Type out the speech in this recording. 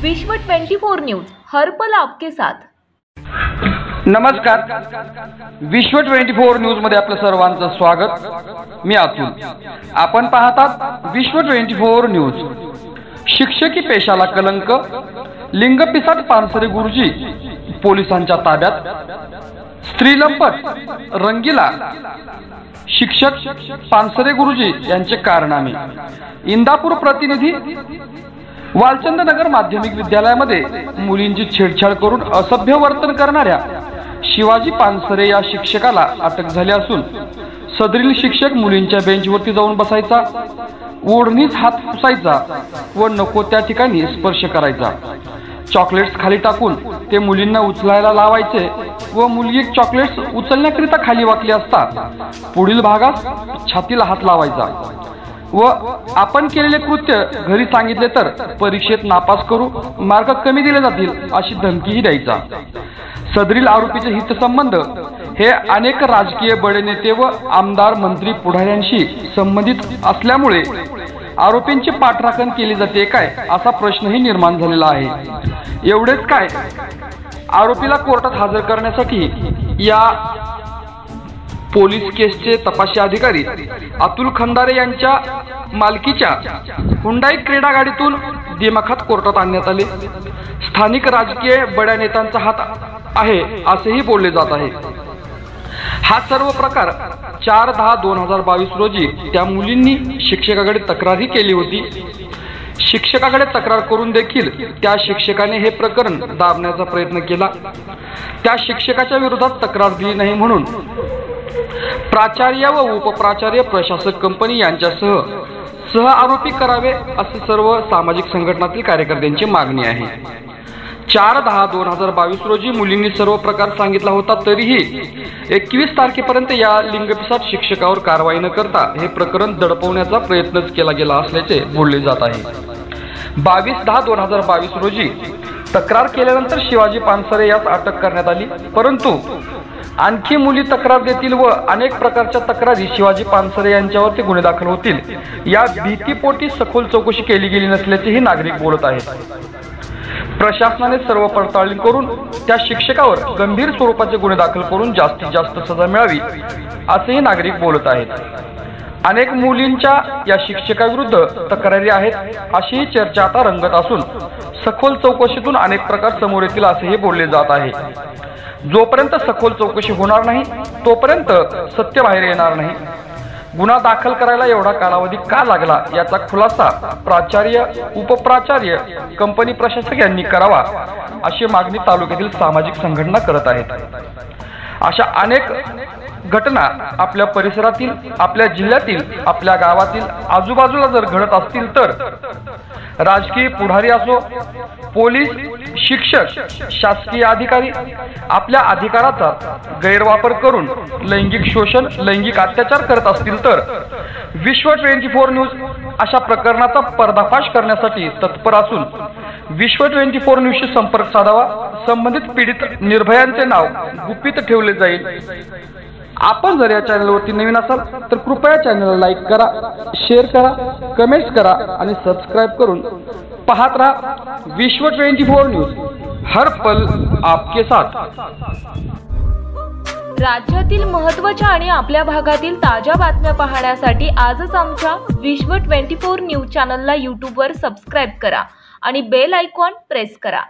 विश्व 24 न्यूज हर पल आपके साथ। नमस्कार, विश्व 24 न्यूज मध्ये आपलं सर्वांचं स्वागत। मी अतुल। आपण पाहतात विश्व 24 न्यूज। शिक्षकी पेशाला कलंक, लिंगपिसाट पानसरे गुरुजी पोलिसांच्या ताब्यात, स्त्रीलंपट रंगीला, शिक्षक पानसरे गुरुजी यांचे कारनामे। इंदापूर प्रतिनिधी। वालचंद नगर माध्यमिक विद्यालयामध्ये मुलींची छेडछाड करून असभ्य वर्तन करणाऱ्या शिवाजी पानसरे या शिक्षकाला अटक झाली असून सदरील शिक्षक मुलींच्या बेंचवरती जाऊन बसायचा, ओढणीत हात पुसायचा व नको त्या ठिकाणी स्पर्श करायचा। चॉकलेट्स खाली टाकून ते मुलींना उचलायला लावायचे व मुलगी चॉकलेट्स उचलण्याकरिता खाली वाकली असता पुढील भागास छातीला हात लावायचा व आपण केलेले कृत्य घरी सांगितले तर परीक्षेत नापास करू, मार्क कमी दिले जातील अशी धमकीही द्यायचा। सदरील आरोपीचे हितसंबंध हे अनेक राजकीय बडे नेते व आमदार मंत्री पुढाऱ्यांशी संबंधित असल्यामुळे आरोपींची पाठराखण केली जाते काय असा प्रश्नही निर्माण झालेला आहे। एवढेच काय, आरोपीला कोर्टात हजर करण्यासाठी या पोलीस केसचे तपासी अधिकारी अतुल खंदारे यांच्या मालकीच्या हुंडाई क्रीडा गाडीतून दिमाखात कोर्टात आणण्यात आले। स्थानिक राजकीय बड्या नेत्यांचा हात आहे असेही बोलले जात आहे। हा सर्व प्रकार 4/10/2022 रोजी त्या मुलींनी शिक्षकाकडे तक्रारही केली होती। शिक्षकाकडे तक्रार करून देखील त्या शिक्षकाने हे प्रकरण दाबण्याचा प्रयत्न केला। त्या शिक्षकाच्या विरोधात तक्रार दिली नाही म्हणून प्राचार्य व उपप्राचार्य प्रशासक कंपनी यांच्यासह आरोपी करावे असे सर्व सामाजिक संघटनातील कार्यकर्त्यांची मागणी आहे। 4/10/2022 रोजी मुलींनी सर्व प्रकार सांगितला होता, तरीही 21 तारखेपर्यंत या लिंगपिसाट शिक्षकावर कारवाई न करता हे प्रकरण दडपवण्याचा प्रयत्नच केला गेला असल्याचे बोलले जात आहे। 22/10/2022 रोजी तक्रार केल्यानंतर शिवाजी पानसरे यास अटक करण्यात आली, परंतु आणखी मुली तक्रार देतील व अनेक प्रकारच्या तक्रारी शिवाजी पानसरे यांच्यावरती गुन्हे दाखल होतील या भीतीपोटी सखोल चौकशी केली गेली नसल्याचेही नागरिक बोलत आहेत। प्रशासनाने सर्व पडताळणी करून त्या शिक्षकावर गंभीर स्वरूपाचे गुन्हे दाखल करून जास्तीत जास्त सजा मिळावी असेही नागरिक बोलत आहेत। अनेक मुलींच्या या शिक्षकाविरुद्ध तक्रारी आहेत अशी चर्चा आता रंगत असून सखोल चौकशीतून अनेक प्रकार समोर येतील असेही बोलले जात आहे। जोपर्यंत सखोल चौकशी होणार नाही तोपर्यंत सत्य बाहेर येणार नाही। गुन्हा दाखल करायला एवढा कालावधी का लागला याचा खुलासा प्राचार्य उपप्राचार्य कंपनी प्रशासक यांनी करावा अशी मागणी तालुक्यातील सामाजिक संघटना करत आहेत। अशा अनेक घटना आपल्या परिसरातील, आपल्या जिल्ह्यातील, आपल्या गावातील आजूबाजूला जर घडत असतील तर राजकीय पुढारी असो, पोलीस, शिक्षक, शासकीय अधिकारी आपल्या अधिकाराचा गैरवापर करून लैंगिक शोषण, लैंगिक अत्याचार करत असतील तर विश्व 24 न्यूज अशा प्रकरणाचा पर्दाफाश करण्यासाठी तत्पर असून विश्व 24 न्यूजशी संपर्क साधावा। संबंधित पीडित निर्भयांचे नाव गुपित ठेवले जाईल। आपण जर या चॅनलवरती नवीन असाल तर कृपया चॅनलला लाईक करा, शेअर करा, कमेंट्स करा आणि सबस्क्राइब करून पाहत राहा विश्व 24 न्यूज हर पल आपके साथ। राज्यातील महत्त्वाच्या आणि आपल्या भागातील ताज्या बातम्या पाहण्यासाठी आजच आमच्या विश्व 24 न्यूज चॅनलला YouTube वर सबस्क्राइब करा आणि बेल आयकॉन प्रेस करा।